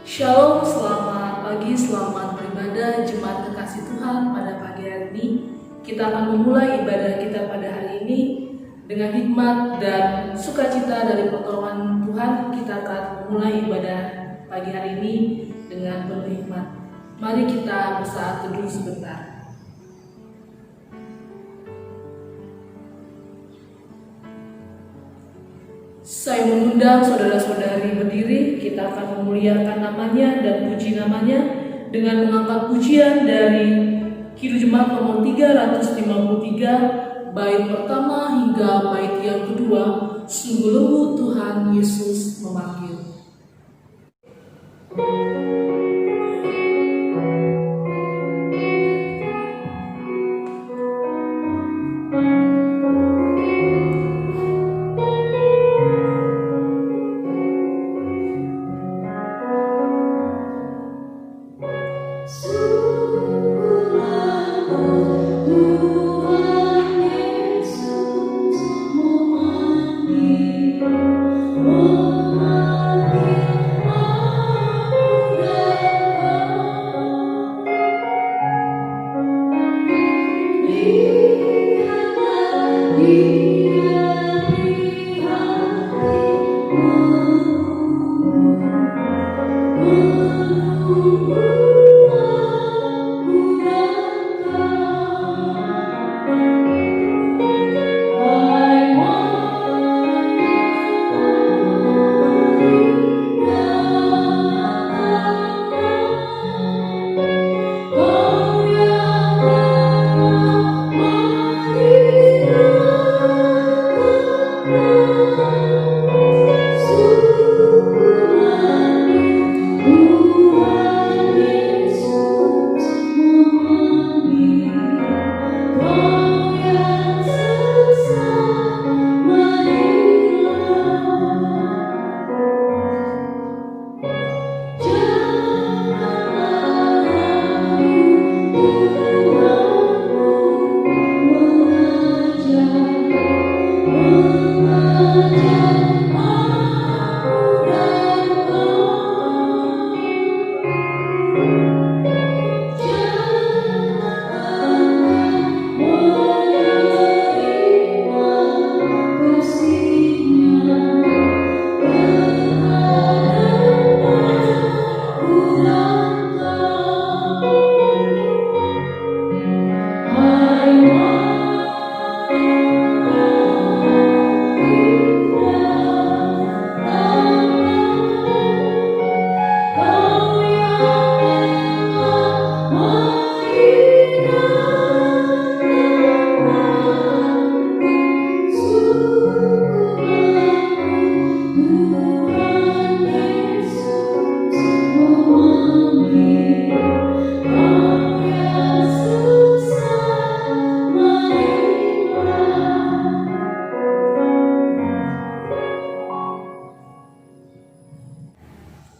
Shalom, selamat pagi, selamat beribadah jemaat kekasih Tuhan pada pagi hari ini. Kita akan memulai ibadah kita pada hari ini dengan hikmat dan sukacita dari pertolongan Tuhan. Kita akan memulai ibadah pagi hari ini dengan penuh hikmat. Mari kita bersaat teduh sebentar. Saya mengundang saudara-saudari berdiri, kita akan memuliakan namanya dan puji namanya dengan mengangkat pujian dari Kidung Jemaat nomor 353, bait pertama hingga bait yang kedua, Sungguh Lembut Tuhan Yesus Memanggil.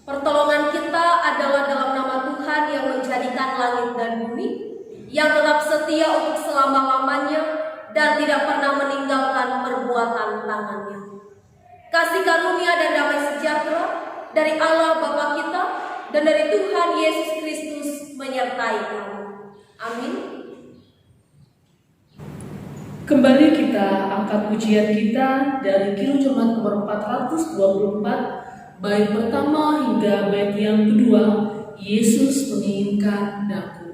Pertolongan kita adalah dalam nama Tuhan yang menjadikan langit dan bumi, yang tetap setia untuk selama-lamanya dan tidak pernah meninggalkan perbuatan tangannya. Kasih karunia dan damai sejahtera dari Allah Bapa kita dan dari Tuhan Yesus Kristus menyertai kamu. Amin. Kembali kita angkat pujian kita dari Kidung Jemaat nomor 424, bait pertama hingga bait yang kedua, Yesus menginginkan daku.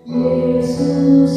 Bersih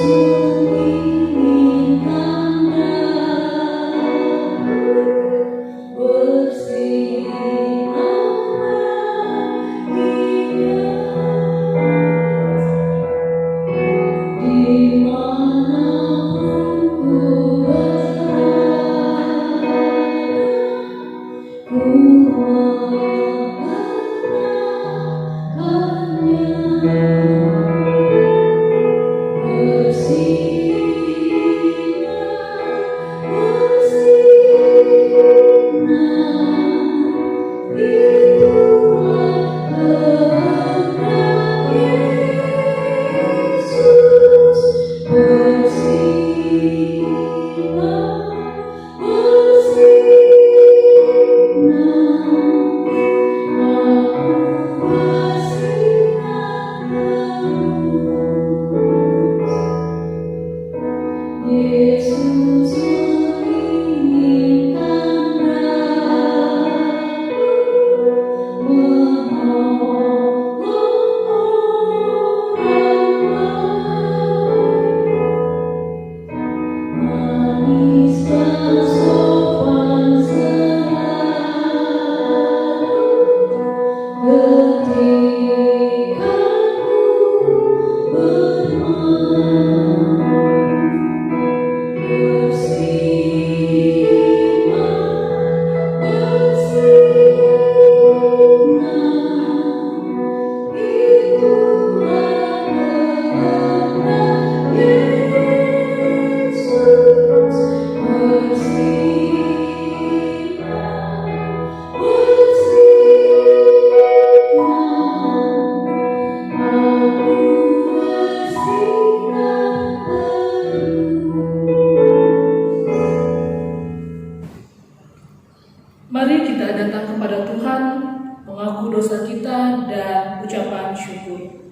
mengaku dosa kita, dan ucapan syukur.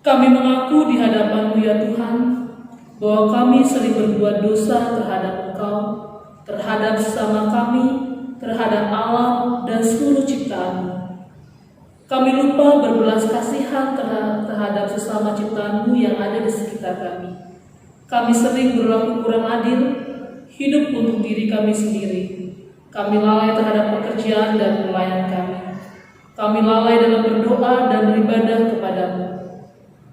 Kami mengaku di hadapan-Mu ya Tuhan, bahwa kami sering berbuat dosa terhadap Engkau, terhadap sesama kami, terhadap alam dan seluruh ciptaan-Mu. Kami lupa berbelas kasihan terhadap sesama ciptaan-Mu yang ada di sekitar kami. Kami sering berlaku kurang adil, hidup untuk diri kami sendiri. Kami lalai terhadap pekerjaan dan pelayan kami. Kami lalai dalam berdoa dan beribadah kepada-Mu.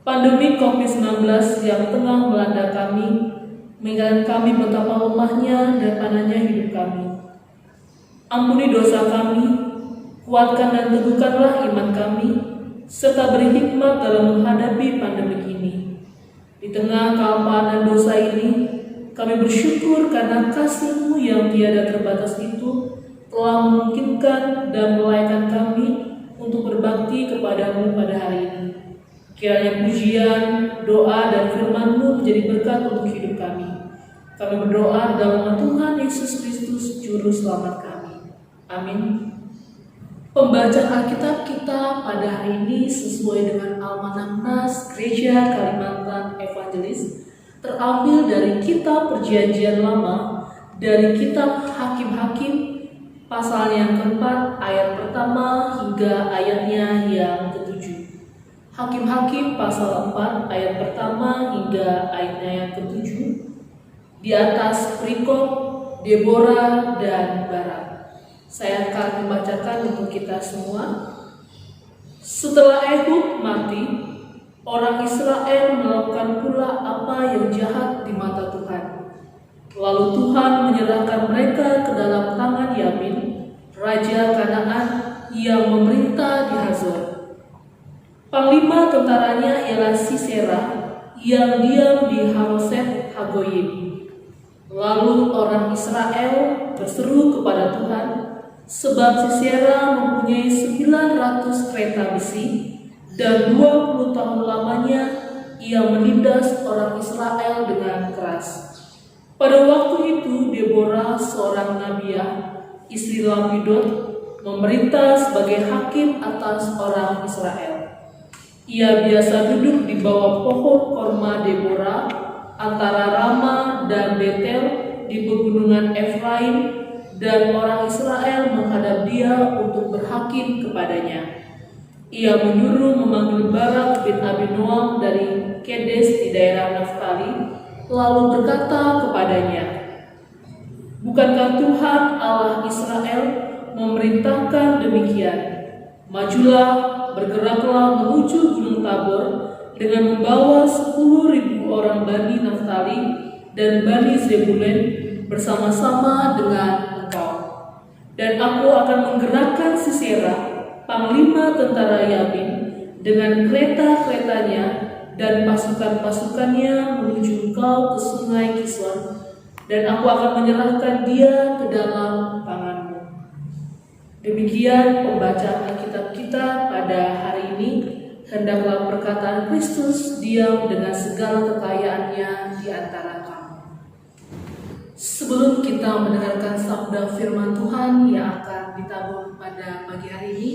Pandemi COVID-19 yang tengah melanda kami mengingatkan kami betapa lemahnya dan panahnya hidup kami. Ampuni dosa kami, kuatkan dan teguhkanlah iman kami, serta beri hikmat dalam menghadapi pandemi ini. Di tengah kehampaan dan dosa ini, kami bersyukur karena kasih-Mu yang tiada terbatas itu telah memungkinkan dan melayakkan kami untuk berbakti kepada-Mu pada hari ini. Kiranya pujian, doa, dan firman-Mu menjadi berkat untuk hidup kami. Kami berdoa dalam nama Tuhan Yesus Kristus, Juru Selamat kami. Amin. Pembacaan Alkitab kita pada hari ini sesuai dengan Almanak Nas Gereja Kalimantan Evangelis terambil dari Kitab Perjanjian Lama, dari Kitab Hakim-Hakim pasal yang keempat ayat pertama hingga ayatnya yang ketujuh. Hakim-Hakim pasal 4 ayat pertama hingga ayatnya yang ketujuh. Di atas perikop Deborah dan Barak. Saya akan membacakan untuk kita semua. Setelah Ehud mati, orang Israel melakukan pula apa yang jahat di mata Tuhan. Lalu Tuhan menyerahkan mereka ke dalam tangan Yamin, raja Kanaan yang memerintah di Hazor. Panglima tentaranya ialah Sisera yang diam di Haroset Hagoyim. Lalu orang Israel berseru kepada Tuhan, sebab Sisera mempunyai 900 kereta besi, dan 20 tahun lamanya ia menindas orang Israel dengan keras. Pada waktu itu Deborah, seorang nabiah, istri Lapidot, memerintah sebagai hakim atas orang Israel. Ia biasa duduk di bawah pohon korma Deborah antara Rama dan Betel di pegunungan Efraim, dan orang Israel menghadap dia untuk berhakim kepadanya. Ia menyuruh memanggil Barak bin Abinoam dari Kedes di daerah Naftali, lalu berkata kepadanya, "Bukankah Tuhan Allah Israel memerintahkan demikian? Majulah, bergeraklah menuju Gunung Tabor dengan membawa 10.000 orang Bani Naftali dan Bani Zebulun bersama-sama dengan engkau. Dan aku akan menggerakkan Sisera, panglima tentara Yamin, dengan kereta-keretanya dan pasukan-pasukannya menuju engkau ke sungai Kison, dan aku akan menyerahkan dia ke dalam tanganmu." Demikian pembacaan Alkitab kita pada hari ini. Hendaklah perkataan Kristus diam dengan segala kekayaannya di antara kamu. Sebelum kita mendengarkan sabda firman Tuhan yang akan ditabur pada pagi hari ini,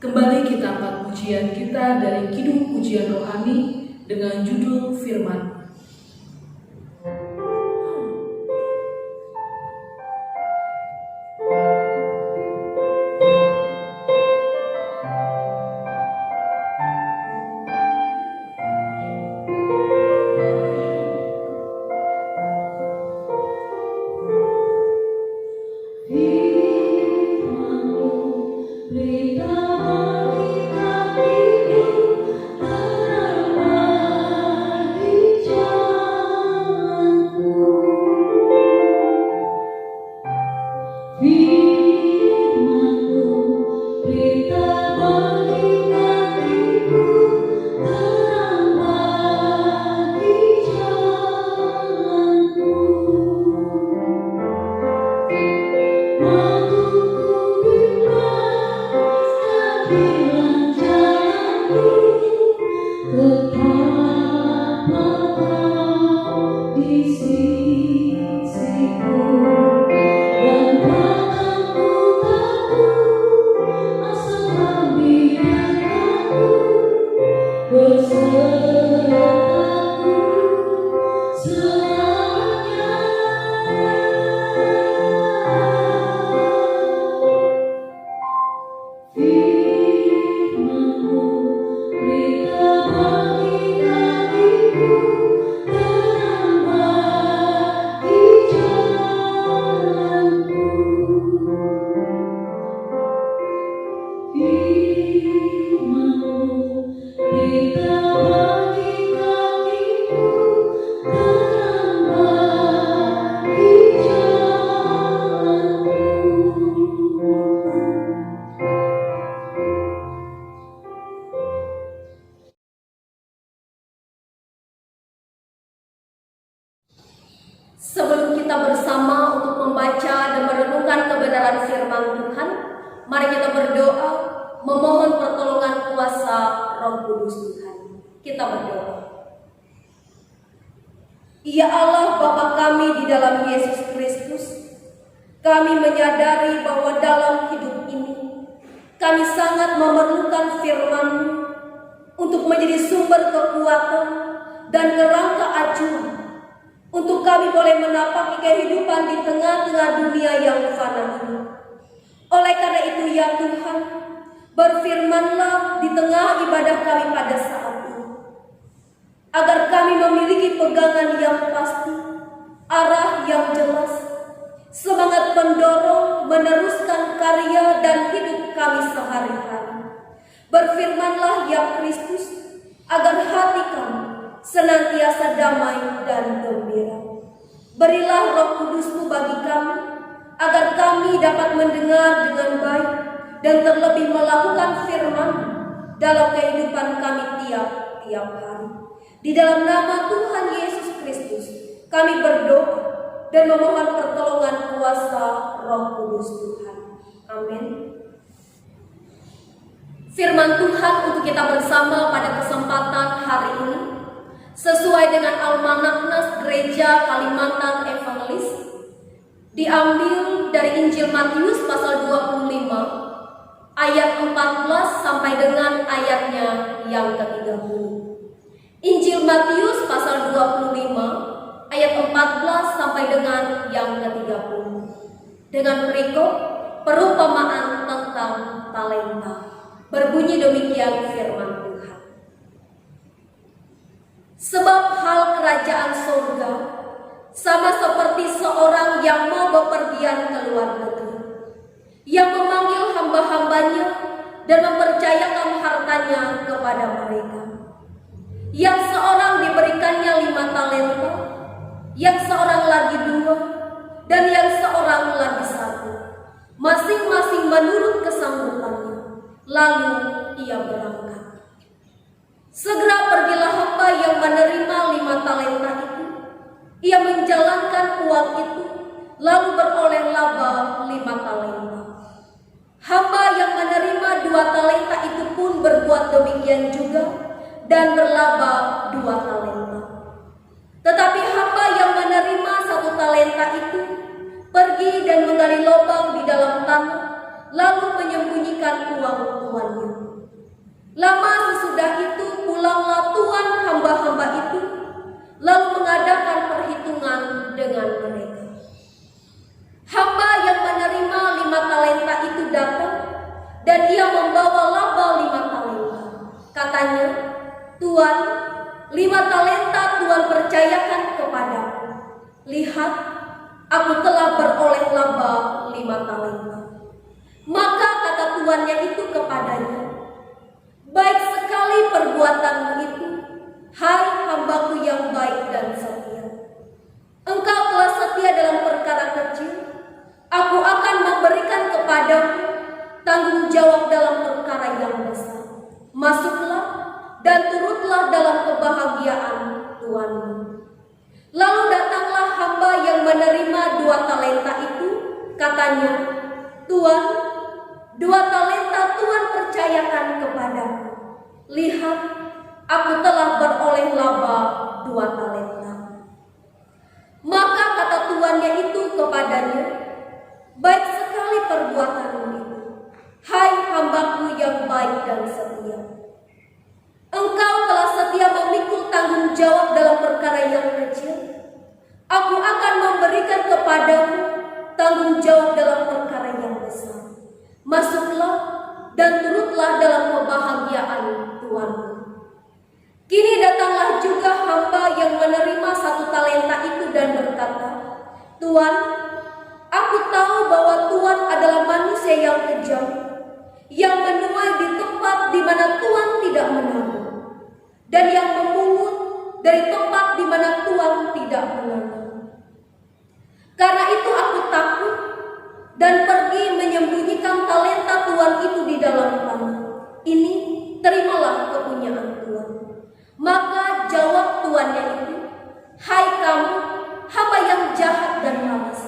kembali kita angkat pujian kita dari Kidung Pujian Rohani dengan judul Firman. Mari kita berdoa, memohon pertolongan kuasa Roh Kudus Tuhan. Kita berdoa. Ya Allah Bapa kami di dalam Yesus Kristus, kami menyadari bahwa dalam hidup ini kami sangat memerlukan firman-Mu untuk menjadi sumber kekuatan dan kerangka acuan untuk kami boleh menapaki kehidupan di tengah-tengah dunia yang fana ini. Oleh karena itu ya Tuhan, berfirman-Lah di tengah ibadah kami pada saat ini, agar kami memiliki pegangan yang pasti, arah yang jelas, semangat pendorong meneruskan karya dan hidup kami sehari-hari. Berfirman-Lah ya Kristus, agar hati kami senantiasa damai dan gembira. Berilah Roh Kudus-Mu bagi kami, agar kami dapat mendengar dengan baik dan terlebih melakukan firman dalam kehidupan kami tiap-tiap hari. Di dalam nama Tuhan Yesus Kristus, kami berdoa dan memohon pertolongan kuasa Roh Kudus Tuhan. Amin. Firman Tuhan untuk kita bersama pada kesempatan hari ini sesuai dengan Almanak Nas Gereja Kalimantan Evangelis, diambil dari Injil Matius pasal 25 ayat 14 sampai dengan ayatnya yang ke-30. Injil Matius pasal 25 ayat 14 sampai dengan yang ke-30 dengan perikop perumpamaan tentang talenta. Berbunyi demikian firman Tuhan. Sebab hal kerajaan surga sama seperti seorang yang mau bepergian ke luar negeri, yang memanggil hamba-hambanya dan mempercayakan hartanya kepada mereka. Yang seorang diberikannya 5 talenta, yang seorang lagi 2, dan yang seorang lagi 1, masing-masing menurut kesanggupannya. Lalu ia berangkat. Segera pergilah hamba yang menerima 5 talenta itu. Ia menjalankan uang itu, lalu beroleh laba 5 talenta. Hamba yang menerima 2 talenta itu pun berbuat demikian juga dan berlaba 2 talenta. Tetapi hamba yang menerima 1 talenta itu pergi dan menggali lubang di dalam tanah, lalu menyembunyikan uang tuannya. Lama sesudah itu pulanglah tuan hamba-hamba itu, lalu mengadakan perhitungan dengan mereka. Hamba yang menerima 5 talenta itu datang, dan ia membawa laba 5 talenta. Katanya, Tuan, 5 talenta Tuan percayakan kepadaku. Lihat, aku telah beroleh laba 5 talenta. Maka kata tuannya itu kepadanya, baik sekali perbuatanmu itu, hai hambaku yang baik dan setia. Engkau telah setia dalam perkara kecil, aku akan memberikan kepadamu tanggung jawab dalam perkara yang besar. Masuklah dan turutlah dalam kebahagiaan Tuanmu. Lalu datanglah hamba yang menerima 2 talenta itu, katanya, Tuan, 2 talenta Tuan percayakan kepadaku. Lihat, aku telah beroleh laba 2 talenta. Maka kata tuannya itu kepadanya, baik sekali perbuatanmu itu, hai hambaku yang baik dan setia. Engkau telah setia memikul tanggung jawab dalam perkara yang kecil. Aku akan memberikan kepadamu tanggung jawab dalam perkara yang besar. Masuklah dan turutlah dalam kebahagiaan Tuanmu. Kini datanglah juga hamba yang menerima 1 talenta itu dan berkata, Tuan, aku tahu bahwa Tuan adalah manusia yang kejam, yang menuai di tempat di mana Tuan tidak menabur, dan yang memungut dari tempat di mana Tuan tidak menanam. Karena itu aku takut dan pergi menyembunyikan talenta Tuan itu di dalam tanah. Ini terimalah kepunyaan Tuan. Maka jawab tuannya itu, hai kamu, hamba yang jahat dan malas.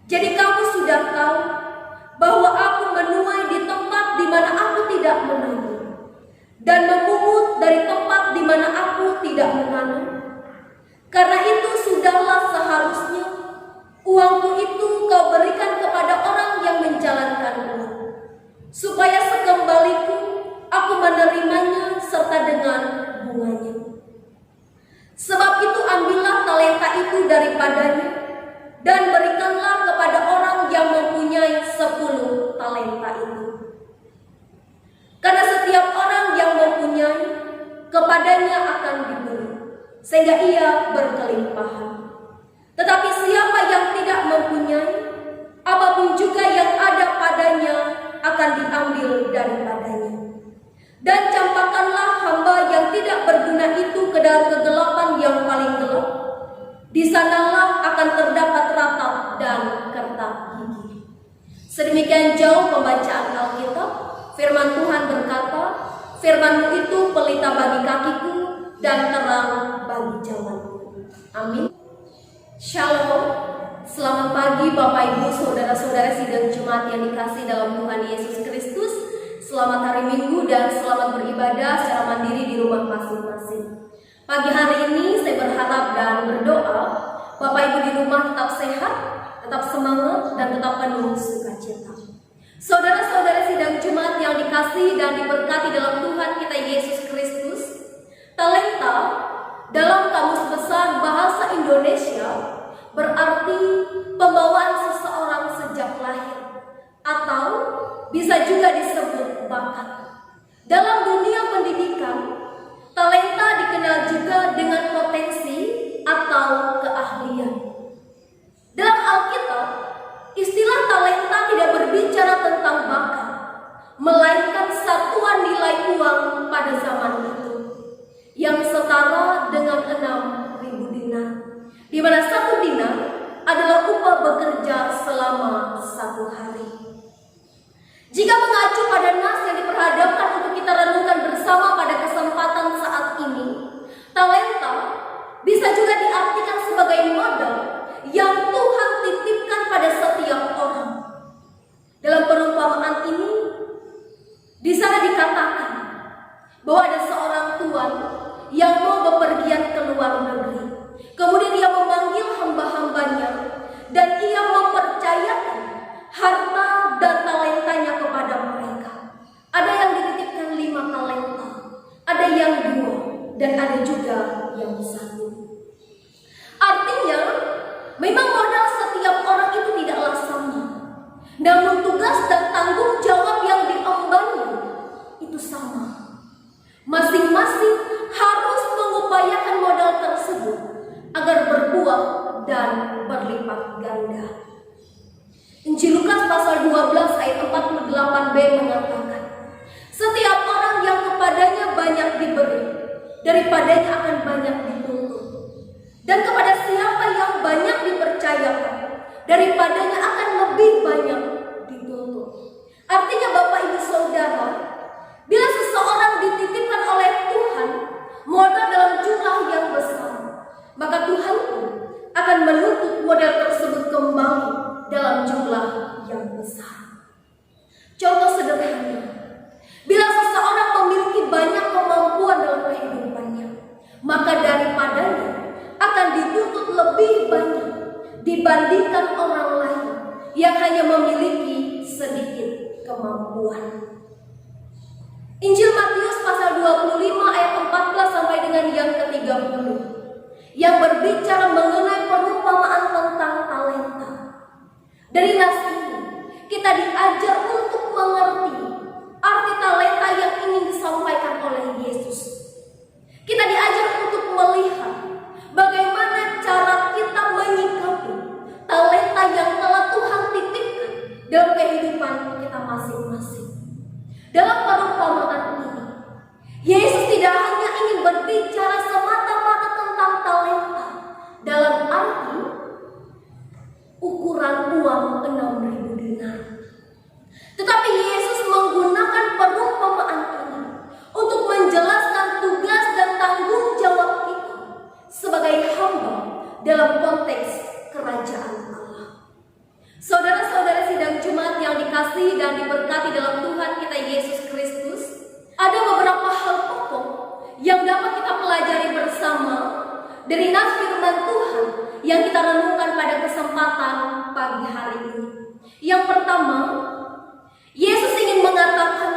Jadi kamu sudah tahu bahwa aku menuai tidak menanam? Karena itu sudahlah seharusnya uangku itu kau berikan kepada orang yang menjalankan uang, supaya sekembaliku aku menerimanya serta dengan bunganya. Sebab itu ambillah talenta itu daripadanya dan berikanlah kepada orang yang mempunyai 10 talenta itu. Karena setiap orang yang mempunyai, kepadanya akan diberi, sehingga ia berkelimpahan. Tetapi siapa yang tidak mempunyai, apapun juga yang ada padanya akan diambil daripadanya. Dan campakkanlah hamba yang tidak berguna itu ke dalam kegelapan yang paling gelap. Di sanalah akan terdapat ratap dan kertak gigi. Sedemikian jauh pembacaan Alkitab. Firman Tuhan berkata, firman-Mu itu pelita bagi kakiku dan terang bagi jalanku. Amin. Shalom. Selamat pagi Bapak Ibu, saudara-saudara sidang Jumat yang dikasihi dalam Tuhan Yesus Kristus. Selamat hari Minggu dan selamat beribadah secara mandiri di rumah masing-masing. Pagi hari ini saya berharap dan berdoa Bapak Ibu di rumah tetap sehat, tetap semangat, dan tetap penuh sukacita. Saudara-saudara sidang Jumat yang dikasihi dan diberkati dalam Tuhan kita Yesus Kristus, talenta dalam Kamus Besar Bahasa Indonesia berarti pembawaan seseorang sejak lahir, atau bisa juga disebut bakat. Dalam dunia pendidikan, talenta dikenal juga dengan potensi atau keahlian. Dalam Alkitab, istilah talenta tidak berbicara tentang bakat, melainkan satuan nilai uang pada zaman itu yang setara dengan 6.000 dinar, di mana 1 dinar adalah upah bekerja selama 1 hari. Jika mengacu pada nas yang diperhadapkan untuk kita renungkan bersama pada kesempatan saat ini, talenta bisa juga diartikan sebagai modal yang Tuhan titipkan pada setiap orang. Dalam perumpamaan ini, di sana dikatakan bahwa ada seorang tuan yang mau bepergian ke luar negeri. Kemudian ia memanggil hamba-hambanya dan ia mempercayakan harta dan talentanya kepada mereka. Ada yang dititipkan 5 talenta, ada yang 2, dan ada juga yang 1. Artinya, memang modal setiap orang itu tidaklah sama, namun tugas dan tanggung jawab yang diembannya itu sama. Masing-masing harus mengupayakan modal tersebut agar berbuah dan berlipat ganda. Injil Lukas pasal 12 ayat 48b mengatakan, setiap orang yang kepadanya banyak diberi, daripadanya akan banyak dituntut. Dan kepada siapa yang banyak dipercayakan, daripadanya akan lebih banyak dituntut. Artinya Bapak Ibu Saudara, bila seseorang dititipkan oleh Tuhan modal dalam jumlah yang besar, maka Tuhan pun akan menuntut modal tersebut kembali dalam jumlah yang besar. Contoh sederhana, bila seseorang memiliki banyak kemampuan dalam kehidupannya, maka daripadanya akan dituntut lebih banyak dibandingkan orang lain yang hanya memiliki sedikit kemampuan. Injil Matius pasal 25 ayat 14 sampai dengan yang ke-30 yang berbicara mengenai perumpamaan tentang talenta. Dari nas ini kita diajar untuk mengerti arti talenta yang ingin disampaikan oleh Yesus. Kita diajar untuk melihat bagaimana cara kita menyikapi talenta yang telah Tuhan titipkan dalam kehidupan kita masing-masing. Dalam perumpamaan ini, Yesus tidak hanya ingin berbicara semata-mata tentang talenta dalam arti ukuran uang 6.000 dinar. Tetapi Yesus menggunakan perumpamaan ini untuk menjelaskan tugas dan tanggung jawab kita sebagai hamba dalam konteks kerajaan Allah. Saudara-saudara sidang Jumat yang dikasihi dan diberkati dalam Tuhan kita Yesus Kristus, ada beberapa hal pokok yang dapat kita pelajari bersama dari nas firman Tuhan yang kita renungkan pada kesempatan pagi hari ini. Yang pertama, Yesus ingin mengatakan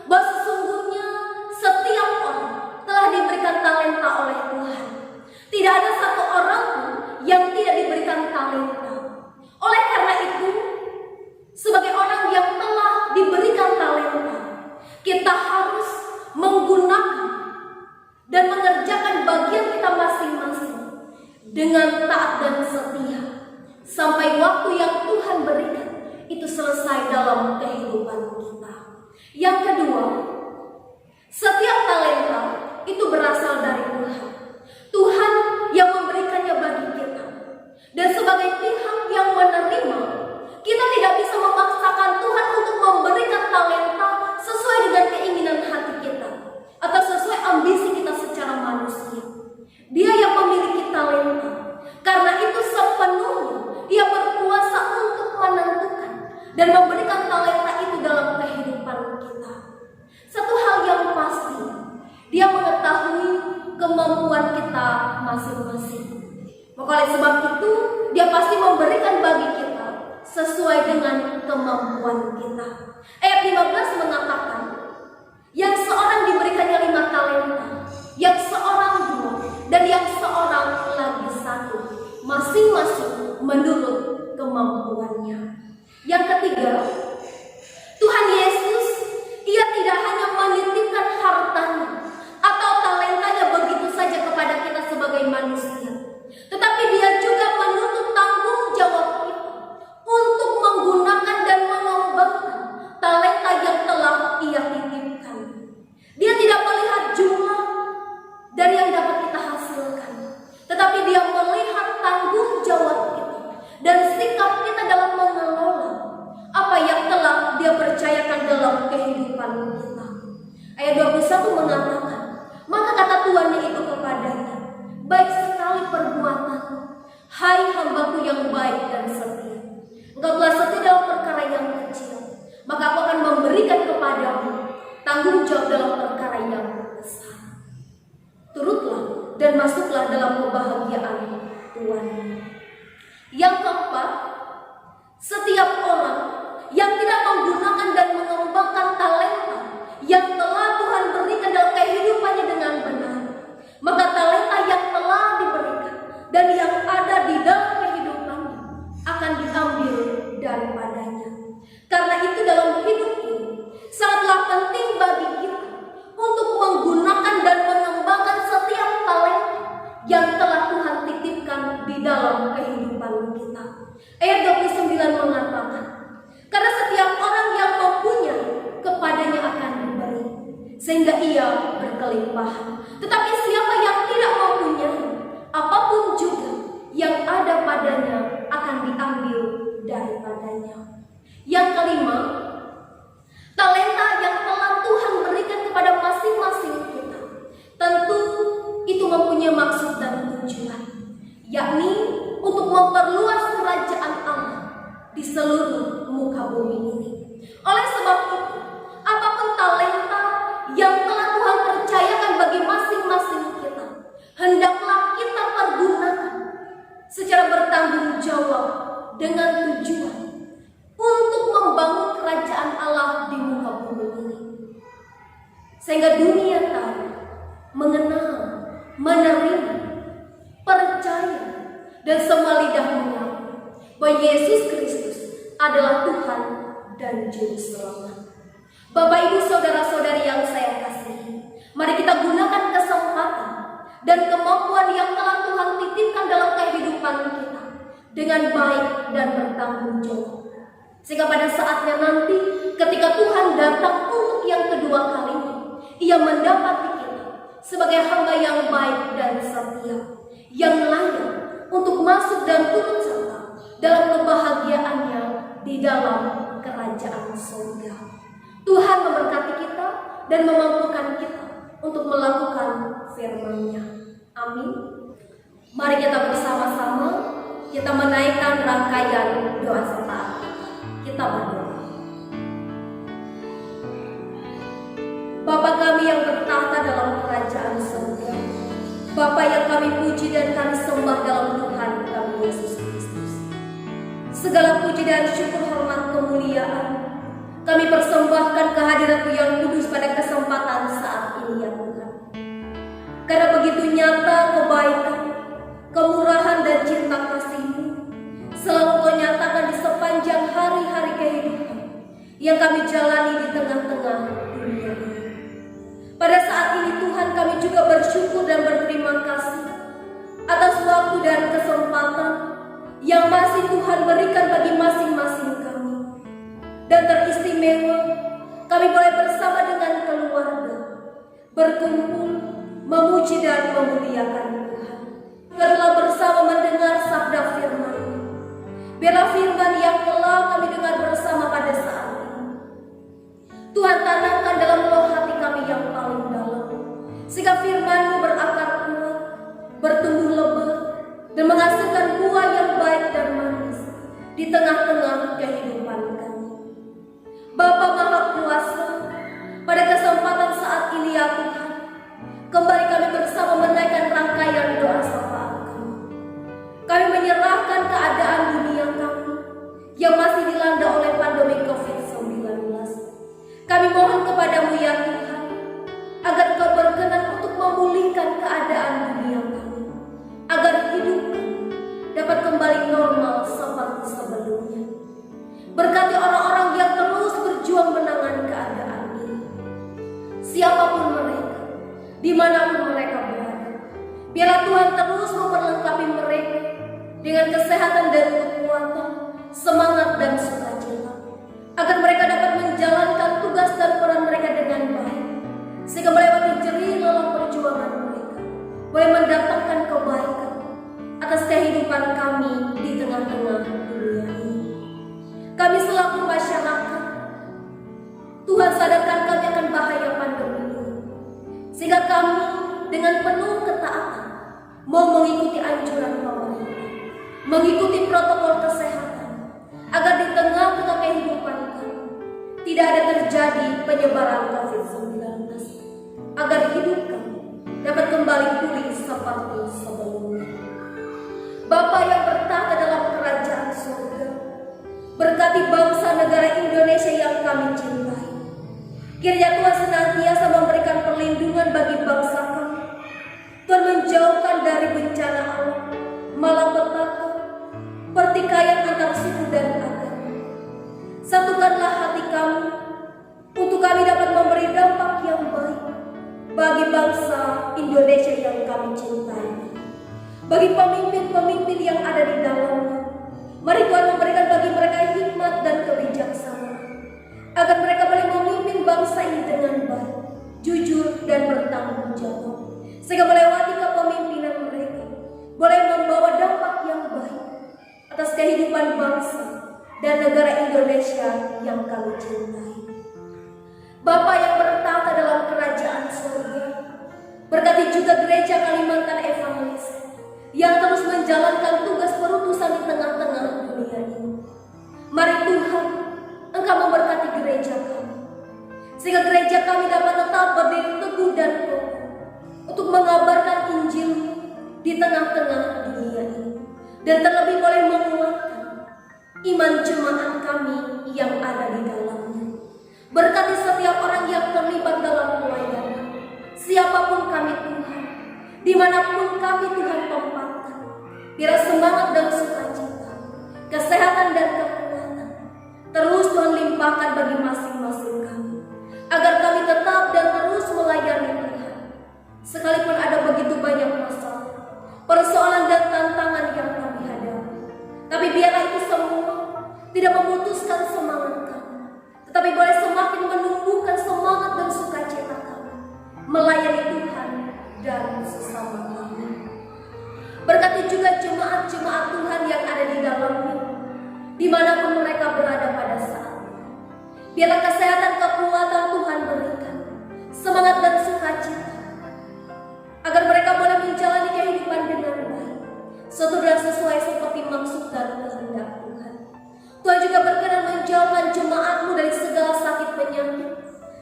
bahwa sesungguhnya setiap orang telah diberikan talenta oleh Tuhan. Tidak ada satu orang pun yang tidak diberikan talenta. Oleh karena itu, sebagai orang yang telah diberikan talenta, kita harus menggunakan dan mengerjakan bagian kita masing-masing dengan taat dan setia sampai waktu yang Tuhan berikan itu selesai dalam kehidupan kita. Yang kedua, setiap talenta itu berasal dari Tuhan. Tuhan yang memberikannya bagi kita. Dan sebagai pihak yang menerima, kita tidak bisa memaksakan Tuhan untuk memberikan talenta sesuai dengan keinginan hati kita atau sesuai ambisi kita secara manusia. Dia yang memiliki talenta. Karena itu sepenuhnya Dia berkuasa untuk menentukan dan memberikan talenta itu dalam kehidupan kita. Satu hal yang pasti, Dia mengetahui kemampuan kita masing-masing. Maka oleh sebab itu, Dia pasti memberikan bagi kita sesuai dengan kemampuan kita. Ayat 15 mengatakan, yang seorang diberikannya 5 talenta, yang seorang 2, dan yang seorang lagi 1, masing-masing menurut kemampuannya. Yang ketiga, Tuhan Yesus, Ia tidak hanya menitipkan hartanya atau talentanya begitu saja kepada kita sebagai manusia, tetapi Dia juga menuntut tanggung jawab kita untuk menggunakan dan mengembangkan talenta yang telah Ia titipkan. Dia tidak melihat jumlah dari yang dapat kita hasilkan, tetapi Dia melihat tanggung jawab kita dan sikap kita dalam mengelola apa yang telah Dia percayakan dalam kehidupan kita. Ayat 21 mengatakan, maka kata tuannya itu kepadanya, baik sekali perbuatanmu, hai hambaku yang baik dan setia. Engkau telah setia dalam perkara yang kecil, maka aku akan memberikan kepadamu tanggung jawab dalam perkara yang besar. Turutlah dan masuklah dalam kebahagiaan Tuhan. Yang keempat, setiap orang yang tidak menggunakan dan mengembangkan talenta yang telah Tuhan berikan dalam kehidupannya dengan benar, maka talenta yang telah diberikan dan yang ada di dalam kehidupannya akan diambil daripadanya. Karena itu dalam hidup ini sangatlah penting bagi kita untuk menggunakan dan mengembangkan setiap talenta yang telah Tuhan titipkan di dalam kehidupan kita. Ayat 29 mengatakan, karena setiap orang yang mempunyai, kepadanya akan diberi, sehingga ia berkelimpahan. Tetapi siapa yang tidak mempunyai, apapun juga yang ada padanya akan diambil daripadanya. Yang kelima, talenta yang telah Tuhan berikan kepada masing-masing kita, tentu itu mempunyai maksud dan tujuan, yakni untuk memperluas kerajaan Allah di seluruh muka bumi ini. Oleh sebab itu, apapun talenta yang telah Tuhan percayakan bagi masing-masing kita, hendaklah kita pergunakan secara bertanggung jawab dengan tujuan untuk membangun kerajaan Allah di muka bumi ini, sehingga dunia tahu, mengenal, menerima, percaya, dan semua lidah mengaku bahwa Yesus Kristus adalah Tuhan dan Juru Selamat. Bapak, Ibu, saudara-saudari yang saya kasihi, mari kita gunakan kesempatan dan kemampuan yang telah Tuhan titipkan dalam kehidupan kita dengan baik dan bertanggung jawab, sehingga pada saatnya nanti ketika Tuhan datang untuk yang kedua kalinya, Ia mendapati kita sebagai hamba yang baik dan setia, yang layak untuk masuk dan turut serta dalam kebahagiaannya di dalam kerajaan surga. Tuhan memberkati kita dan memampukan kita untuk melakukan firman-Nya. Amin. Mari kita bersama-sama kita menaikkan rangkaian doa syafaat. Kita berdoa. Bapa kami yang bertahta dalam kerajaan surga, Bapa yang kami puji dan kami sembah dalam Tuhan kami Yesus Kristus. Segala puji dan syukur, hormat, kemuliaan kami persembahkan kehadirat-Mu yang kudus pada kesempatan saat ini ya Tuhan. Karena begitu nyata kebaikan, kemurahan dan cinta kasih-Mu selalu Kau nyatakan di sepanjang hari-hari kehidupan yang kami jalani di tengah-tengah dunia ini. Pada saat ini Tuhan, kami juga bersyukur dan berterima kasih atas waktu dan kesempatan yang masih Tuhan berikan bagi masing-masing kami. Dan teristimewa kami boleh bersama dengan keluarga berkumpul, memuji dan memuliakan Tuhan. Telah bersama mendengar sabda firman. Biarlah firman yang telah kami dengar bersama pada saat ini Tuhan tanamkan dalam roh hati kami yang paling dalam, sehingga firman-Mu berakar kuat, bertumbuh lebat, dan menghasilkan buah yang baik dan manis di tengah-tengah kehidupan kami. Bapa Maha Kuasa, pada kesempatan saat ini ya Tuhan, kembali kami bersama menaikkan rangkaian doa sapaan kami. Kami menyerahkan keadaan dunia kami yang masih dilanda oleh pandemi COVID-19. Kami mohon kepada-Mu ya Tuhan, agar Kau berkenan untuk memulihkan keadaan dunia kami, agar hidup kami dapat kembali normal seperti sebelumnya. Berkati orang-orang yang terus berjuang menangani keadaan ini. Siapapun mereka, dimanapun mereka berada, biarlah Tuhan terus memperlengkapi mereka dengan kesehatan dan kekuatan, semangat dan sukacita, agar mereka dapat menjalankan tugas dan peran mereka dengan baik, sehingga melewati jerih lelah perjuangan mereka boleh mendatangkan kebaikan atas kehidupan kami di tengah-tengah dunia ini. Kami selaku masyarakat, Tuhan sadarkan kami akan bahaya pandemi ini, sehingga kami dengan penuh ketaatan mau mengikuti anjuran pemerintah, mengikuti protokol kesehatan, agar di tengah-tengah kehidupan kami tidak ada terjadi penyebaran COVID-19, agar hidup kami dapat kembali pulih seperti sebelumnya. Bapa yang bertata dalam kerajaan surga, berkati bangsa negara Indonesia yang kami cintai. Kiranya Tuhan senantiasa memberikan perlindungan bagi bangsa kami. Tuhan menjauhkan dari bencana alam, malapetaka, pertikaian antar suku dan agama. Satukanlah hati kami untuk kami dapat memberi dampak yang baik bagi bangsa Indonesia yang kami cintai. Bagi pemimpin-pemimpin yang ada di dalamnya, mari Tuhan memberikan bagi mereka hikmat dan kebijaksanaan, agar mereka boleh memimpin bangsa ini dengan baik, jujur dan bertanggung jawab, sehingga melewati kepemimpinan mereka boleh membawa dampak yang baik atas kehidupan bangsa dan negara Indonesia yang kami cintai. Bapa yang bertata dalam kerajaan surga, berkati juga gereja Kalimantan Evangelis yang terus menjalankan tugas perutusan di tengah-tengah dunia ini. Mari Tuhan, Engkau memberkati gereja kami, sehingga gereja kami dapat tetap berdiri teguh dan kokoh untuk mengabarkan Injil di tengah-tengah dunia ini, dan terlebih boleh menguatkan iman jemaat kami yang ada di dalamnya. Berkati setiap orang yang terlibat dalam pelayanan, siapapun kami Tuhan, dimanapun kami Tuhan tempatkan, biar semangat dan sukacita, kesehatan dan kekuatan terus Tuhan limpahkan bagi masing-masing kami, agar kami tetap dan terus melayani Tuhan. Sekalipun ada begitu banyak masalah, persoalan dan tantangan yang kami hadapi, tapi biarlah itu semua tidak memutuskan semangat kami, tetapi boleh semakin menumbuhkan semangat dan sukacita kami melayani Tuhan dan sesama kami. Berkati juga jemaat-jemaat Tuhan yang ada di dalamnya, dimanapun mereka berada pada saat ini. Biarlah kesehatan, kekuatan Tuhan berikan, semangat dan sukacita, agar mereka boleh menjalani kehidupan dengan baik, sesuai seperti maksud dan kehendak Tuhan. Tuhan juga berkenan menjauhkan jemaat-Mu dari segala sakit penyakit,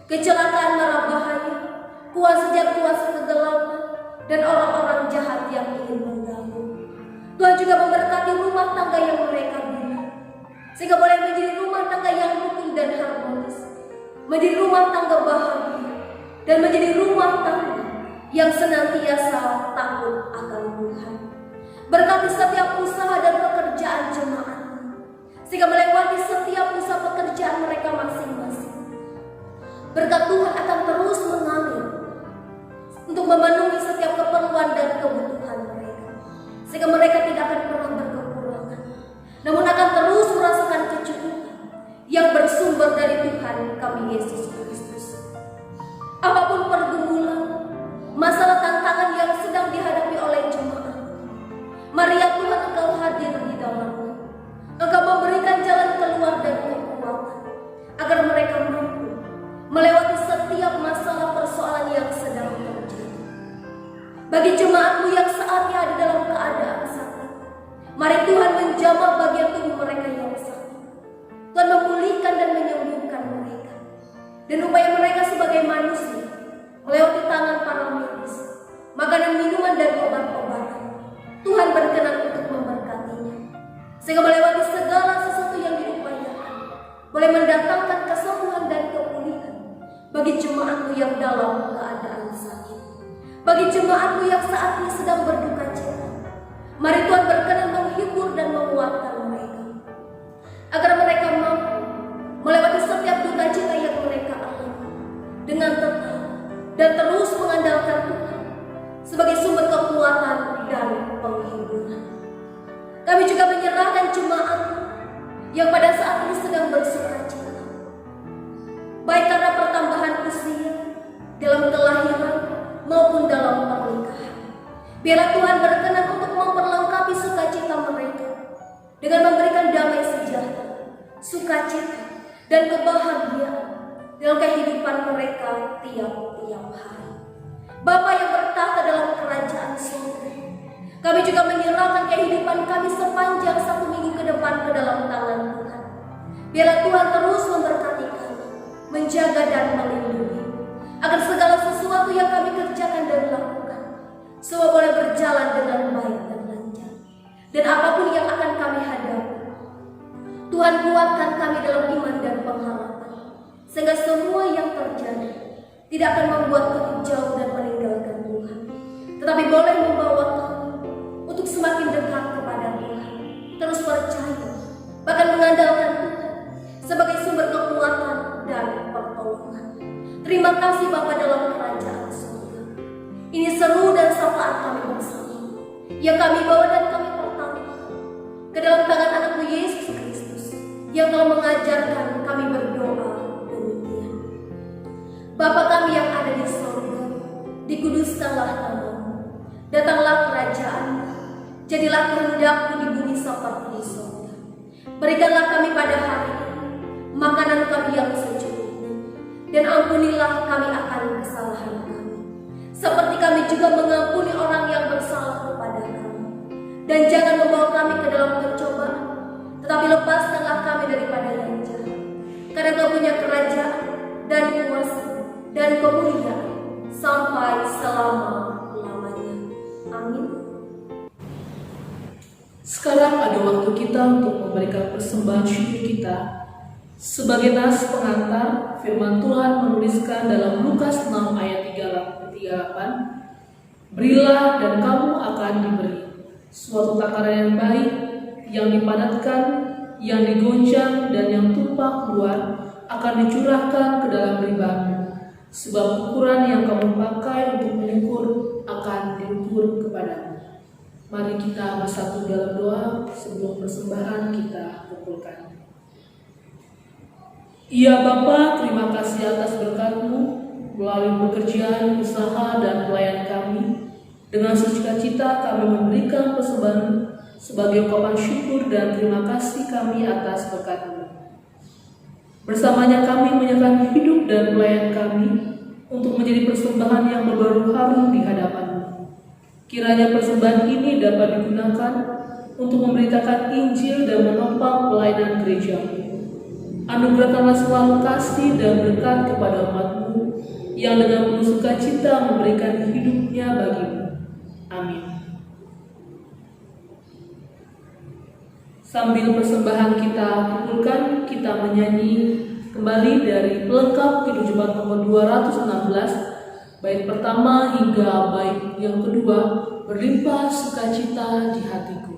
kecelakaan mara bahaya, kuasa kegelapan, dan orang-orang jahat yang ingin mengganggu. Tuhan juga memberkati rumah tangga yang mereka bina, sehingga boleh menjadi rumah tangga yang rukun dan harmonis, menjadi rumah tangga bahagia, dan menjadi rumah tangga yang senantiasa takut akan Tuhan. Berkati setiap usaha dan pekerjaan jemaat, sehingga melewati setiap usaha pekerjaan mereka masing-masing. Berkat Tuhan akan terus mengalir untuk memenuhi setiap keperluan dan kebutuhan mereka, sehingga mereka tidak akan pernah berkekurangan, namun akan terus merasakan kecukupan yang bersumber dari Tuhan kami Yesus Kristus. Apapun pergumulan, masalah tantangan yang sedang dihadapi oleh jemaat, mari ya Tuhan Engkau hadir di dalamnya. Engkau memberikan jalan keluar dan kekuatan, agar mereka mampu melewati setiap masalah persoalan yang sedang terjadi. Bagi jemaat-Mu yang saatnya ada dalam keadaan sakit, mari Tuhan menjamah bagian tubuh mereka yang sakit. Tuhan memulihkan dan menyembuhkan mereka. Dan upaya mereka sebagai manusia melewati tangan para medis, makanan, minuman, dan obat-obatan, Tuhan berkenan untuk memberkatinya, sehingga melewati segala sesuatu yang diupayakan, boleh mendatangkan kesembuhan dan kepulihan bagi jemaat-Mu yang dalam keadaan sakit. Bagi jemaat-Mu yang saat ini sedang berduka cita, mari Tuhan berkenan menghibur dan menguatkan mereka, agar mereka mampu melewati setiap duka cita yang mereka alami dengan tetap dan terus mengandalkan Tuhan sebagai sumber kekuatan dan penghiburan. Kami juga menyerahkan jemaat yang pada saat ini sedang bersuka cita, baik karena pertambahan usia dalam kelahiran maupun dalam pernikahan. Biarlah Tuhan berkenan untuk memperlengkapi sukacita mereka dengan memberikan damai sejahtera, sukacita, dan kebahagiaan dalam kehidupan mereka tiap-tiap hari. Bapa yang bertata dalam kerajaan surga, kami juga menyerahkan kehidupan kami sepanjang 1 minggu ke depan ke dalam tangan Tuhan. Biarlah Tuhan terus memberkati kami, menjaga dan melindungi, agar segala sesuatu yang kami kerjakan dan lakukan semua boleh berjalan dengan baik dan lancar. Dan apapun yang akan kami hadapi, Tuhan kuatkan kami dalam iman dan pengharapan, sehingga semua yang terjadi tidak akan membuat kami jauh dan meninggalkan Tuhan, tetapi boleh membawa kami untuk semakin dekat kepada Tuhan, terus percaya, bahkan mengandalkan Tuhan sebagai sumber kekuatan dan pertolongan. Terima kasih Bapa dalam kerajaan surga. Ini seru dan sapaan kami bersama, yang kami bawa dan kami pertaruhkan ke dalam tangan Anak-Mu Yesus Kristus, yang telah mengajarkan kami berdoa demikian. Bapa kami yang ada di surga, dikuduskanlah nama-Mu, datanglah kerajaan-Mu, jadilah kehendak-Mu di bumi seperti di surga. Berikanlah kami pada hari ini makanan kami yang secukupnya, dan ampunilah kami akan kesalahan kami, seperti kami juga mengampuni orang yang bersalah kepada kami. Dan jangan membawa kami ke dalam pencobaan, tetapi lepaskanlah kami daripada yang jahat. Karena Kau punya kerajaan dan kuasa dan kemuliaan sampai selama-lamanya. Amin. Sekarang ada waktu kita untuk memberikan persembahan syukur kita. Sebagai nas pengantar, firman Tuhan menuliskan dalam Lukas 6 ayat 38, berilah dan kamu akan diberi. Suatu takaran yang baik, yang dipadatkan, yang digoncang, dan yang tumpah keluar akan dicurahkan ke dalam ribamu. Sebab ukuran yang kamu pakai untuk mengukur akan diukur kepadamu. Mari kita bersatu dalam doa sebelum persembahan kita kumpulkan. Ya Bapa, terima kasih atas berkat-Mu melalui pekerjaan, usaha, dan pelayan kami. Dengan sukacita kami memberikan persembahan sebagai ungkapan syukur dan terima kasih kami atas berkat-Mu. Bersamanya kami menyerahkan hidup dan pelayan kami untuk menjadi persembahan yang berbaru harum di hadapan-Mu. Kiranya persembahan ini dapat digunakan untuk memberitakan Injil dan menopang pelayanan gereja-Mu. Anugerahkanlah selalu kasih dan berkat kepada umat-Mu yang dengan penuh sukacita memberikan hidupnya bagi-Mu. Amin. Sambil persembahan kita kumpulkan, kita menyanyi kembali dari pelengkap Kidung Jemaat nomor 216, bait pertama hingga bait yang kedua, berlimpah sukacita di hatiku.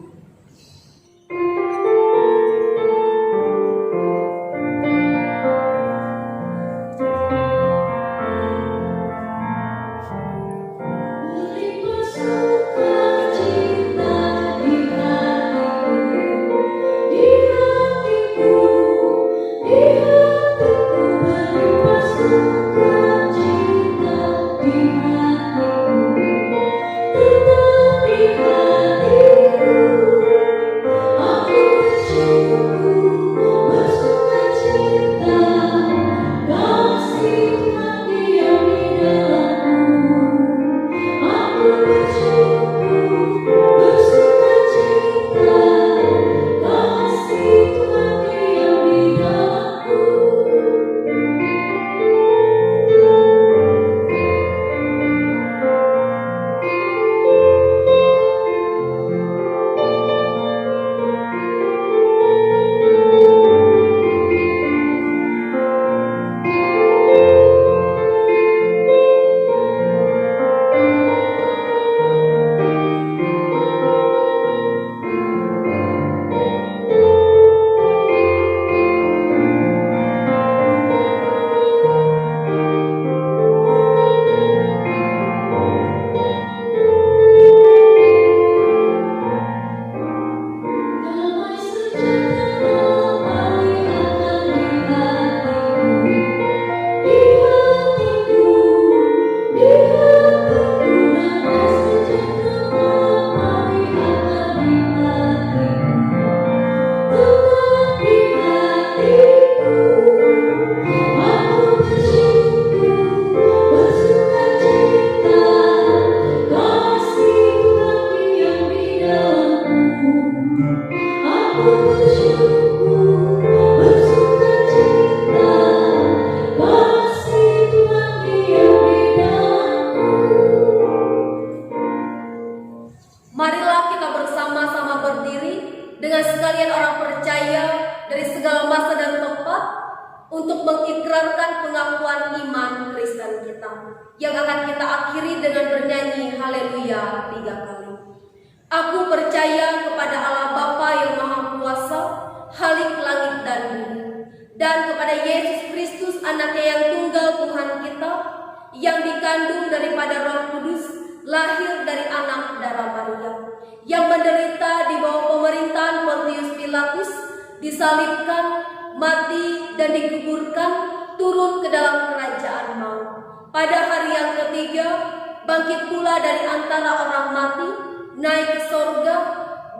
untuk mengikrarkan pengakuan iman Kristen kita yang akan kita akhiri dengan bernyanyi haleluya 3 kali. Aku percaya kepada Allah Bapa yang Maha Kuasa, Khalik langit dan bumi, dan kepada Yesus Kristus anaknya yang tunggal Tuhan kita, yang dikandung daripada Roh Kudus, lahir dari anak darah Maria, yang menderita di bawah pemerintahan Pontius Pilatus, disalibkan, mati dan dikuburkan, turun ke dalam kerajaan maut. Pada hari yang ketiga, bangkit pula dari antara orang mati, naik ke sorga,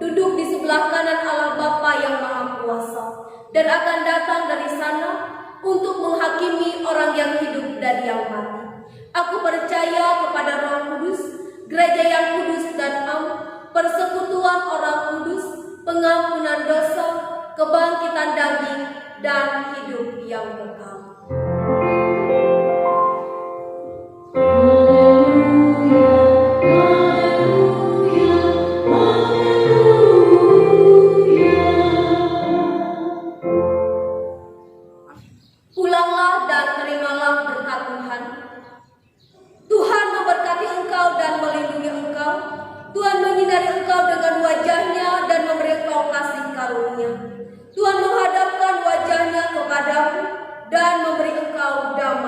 duduk di sebelah kanan Allah Bapa yang Maha Kuasa, dan akan datang dari sana untuk menghakimi orang yang hidup dan yang mati. Aku percaya kepada Roh Kudus, gereja yang kudus dan am, persekutuan orang kudus, pengampunan dosa, kebangkitan daging, dan hidup yang kekal. Pulanglah dan terimalah berkat Tuhan. Tuhan memberkati engkau dan melindungi engkau. Tuhan menyinari engkau dengan wajahnya dan memberi engkau kasih karunia. Tuhan menghadapkan wajahnya kepadamu dan memberi engkau damai.